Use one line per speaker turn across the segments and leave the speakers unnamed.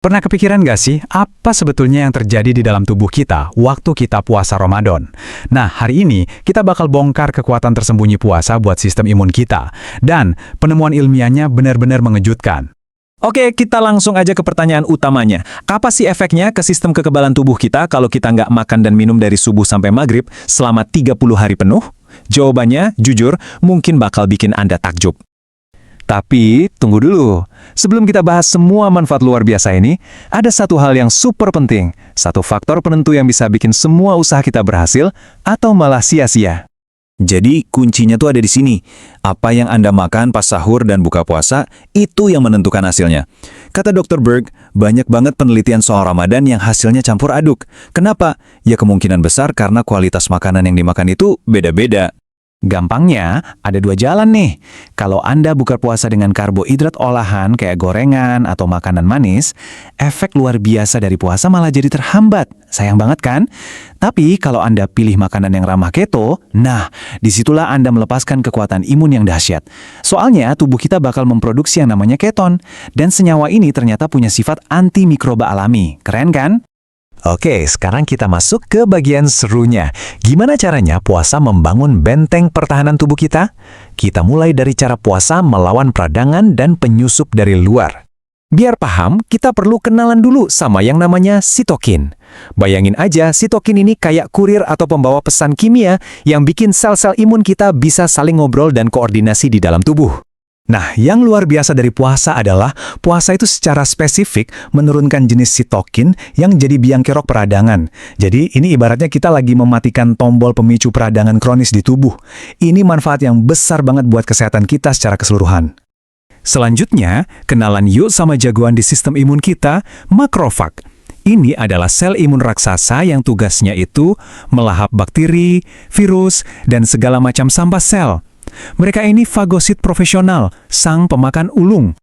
Pernah kepikiran gak sih, apa sebetulnya yang terjadi di dalam tubuh kita waktu kita puasa Ramadan? Nah, hari ini kita bakal bongkar kekuatan tersembunyi puasa buat sistem imun kita. Dan penemuan ilmiahnya benar-benar mengejutkan.
Oke, kita langsung aja ke pertanyaan utamanya. Apa sih efeknya ke sistem kekebalan tubuh kita kalau kita nggak makan dan minum dari subuh sampai maghrib selama 30 hari penuh? Jawabannya, jujur, mungkin bakal bikin Anda takjub. Tapi, tunggu dulu. Sebelum kita bahas semua manfaat luar biasa ini, ada satu hal yang super penting. Satu faktor penentu yang bisa bikin semua usaha kita berhasil atau malah sia-sia.
Jadi kuncinya tuh ada di sini. Apa yang Anda makan pas sahur dan buka puasa, itu yang menentukan hasilnya. Kata Dr. Berg, banyak banget penelitian soal Ramadan yang hasilnya campur aduk. Kenapa? Ya kemungkinan besar karena kualitas makanan yang dimakan itu beda-beda.
Gampangnya, ada dua jalan nih. Kalau Anda buka puasa dengan karbohidrat olahan kayak gorengan atau makanan manis, efek luar biasa dari puasa malah jadi terhambat. Sayang banget kan? Tapi kalau Anda pilih makanan yang ramah keto, nah, disitulah Anda melepaskan kekuatan imun yang dahsyat. Soalnya, tubuh kita bakal memproduksi yang namanya keton. Dan senyawa ini ternyata punya sifat antimikroba alami. Keren kan?
Oke, sekarang kita masuk ke bagian serunya. Gimana caranya puasa membangun benteng pertahanan tubuh kita? Kita mulai dari cara puasa melawan peradangan dan penyusup dari luar. Biar paham, kita perlu kenalan dulu sama yang namanya sitokin. Bayangin aja, sitokin ini kayak kurir atau pembawa pesan kimia yang bikin sel-sel imun kita bisa saling ngobrol dan koordinasi di dalam tubuh. Nah, yang luar biasa dari puasa adalah puasa itu secara spesifik menurunkan jenis sitokin yang jadi biang kerok peradangan. Jadi, ini ibaratnya kita lagi mematikan tombol pemicu peradangan kronis di tubuh. Ini manfaat yang besar banget buat kesehatan kita secara keseluruhan. Selanjutnya, kenalan yuk sama jagoan di sistem imun kita, makrofag. Ini adalah sel imun raksasa yang tugasnya itu melahap bakteri, virus, dan segala macam sampah sel. Mereka ini fagosit profesional, sang pemakan ulung.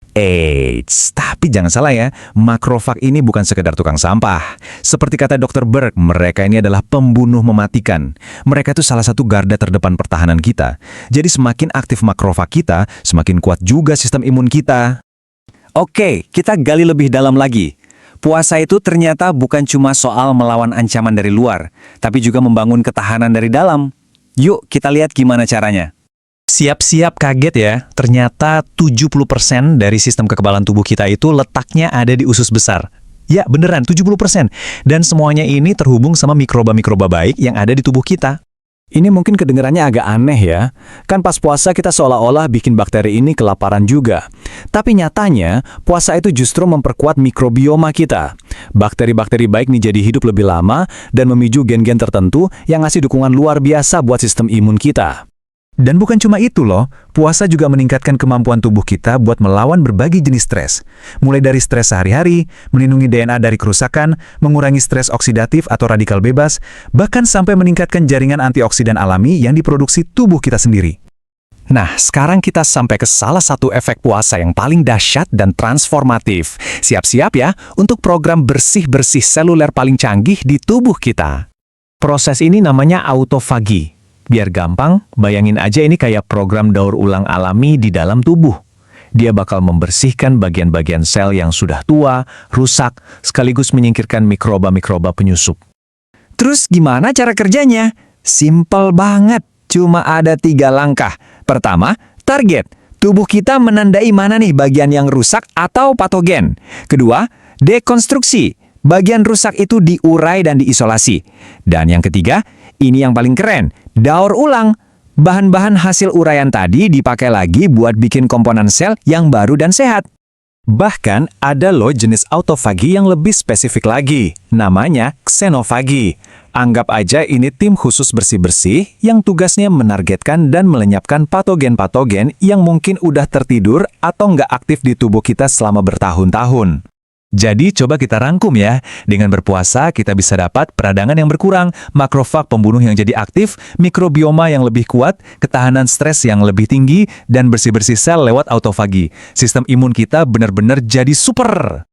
Tapi jangan salah ya, makrofag ini bukan sekedar tukang sampah. Seperti kata Dr. Berg, mereka ini adalah pembunuh mematikan. Mereka itu salah satu garda terdepan pertahanan kita. Jadi semakin aktif makrofag kita, semakin kuat juga sistem imun kita.
Oke, kita gali lebih dalam lagi. Puasa itu ternyata bukan cuma soal melawan ancaman dari luar, tapi juga membangun ketahanan dari dalam. Yuk, kita lihat gimana caranya.
Siap-siap kaget ya, ternyata 70% dari sistem kekebalan tubuh kita itu letaknya ada di usus besar. Ya, beneran 70%. Dan semuanya ini terhubung sama mikroba-mikroba baik yang ada di tubuh kita. Ini mungkin kedengarannya agak aneh ya. Kan pas puasa kita seolah-olah bikin bakteri ini kelaparan juga. Tapi nyatanya, puasa itu justru memperkuat mikrobioma kita. Bakteri-bakteri baik nih jadi hidup lebih lama dan memicu gen-gen tertentu yang ngasih dukungan luar biasa buat sistem imun kita. Dan bukan cuma itu loh, puasa juga meningkatkan kemampuan tubuh kita buat melawan berbagai jenis stres. Mulai dari stres sehari-hari, melindungi DNA dari kerusakan, mengurangi stres oksidatif atau radikal bebas, bahkan sampai meningkatkan jaringan antioksidan alami yang diproduksi tubuh kita sendiri. Nah, sekarang kita sampai ke salah satu efek puasa yang paling dahsyat dan transformatif. Siap-siap ya untuk program bersih-bersih seluler paling canggih di tubuh kita. Proses ini namanya autofagi. Biar gampang, bayangin aja ini kayak program daur ulang alami di dalam tubuh. Dia bakal membersihkan bagian-bagian sel yang sudah tua, rusak, sekaligus menyingkirkan mikroba-mikroba penyusup.
Terus gimana cara kerjanya? Simpel banget, cuma ada 3 langkah. Pertama, target. Tubuh kita menandai mana nih bagian yang rusak atau patogen. Kedua, dekonstruksi. Bagian rusak itu diurai dan diisolasi. Dan yang ketiga, ini yang paling keren, daur ulang. Bahan-bahan hasil uraian tadi dipakai lagi buat bikin komponen sel yang baru dan sehat. Bahkan ada loh jenis autofagi yang lebih spesifik lagi, namanya xenofagi. Anggap aja ini tim khusus bersih-bersih yang tugasnya menargetkan dan melenyapkan patogen-patogen yang mungkin udah tertidur atau nggak aktif di tubuh kita selama bertahun-tahun. Jadi coba kita rangkum ya, dengan berpuasa kita bisa dapat peradangan yang berkurang, makrofag pembunuh yang jadi aktif, mikrobioma yang lebih kuat, ketahanan stres yang lebih tinggi, dan bersih-bersih sel lewat autofagi. Sistem imun kita benar-benar jadi super!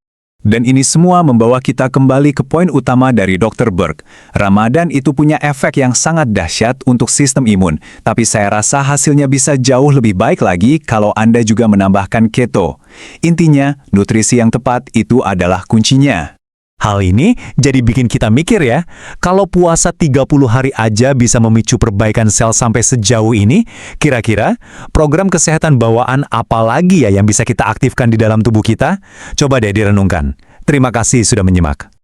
Dan ini semua membawa kita kembali ke poin utama dari Dr. Berg. Ramadan itu punya efek yang sangat dahsyat untuk sistem imun, tapi saya rasa hasilnya bisa jauh lebih baik lagi kalau Anda juga menambahkan keto. Intinya, nutrisi yang tepat itu adalah kuncinya.
Hal ini jadi bikin kita mikir ya, kalau puasa 30 hari aja bisa memicu perbaikan sel sampai sejauh ini, kira-kira program kesehatan bawaan apa lagi ya yang bisa kita aktifkan di dalam tubuh kita? Coba deh direnungkan. Terima kasih sudah menyimak.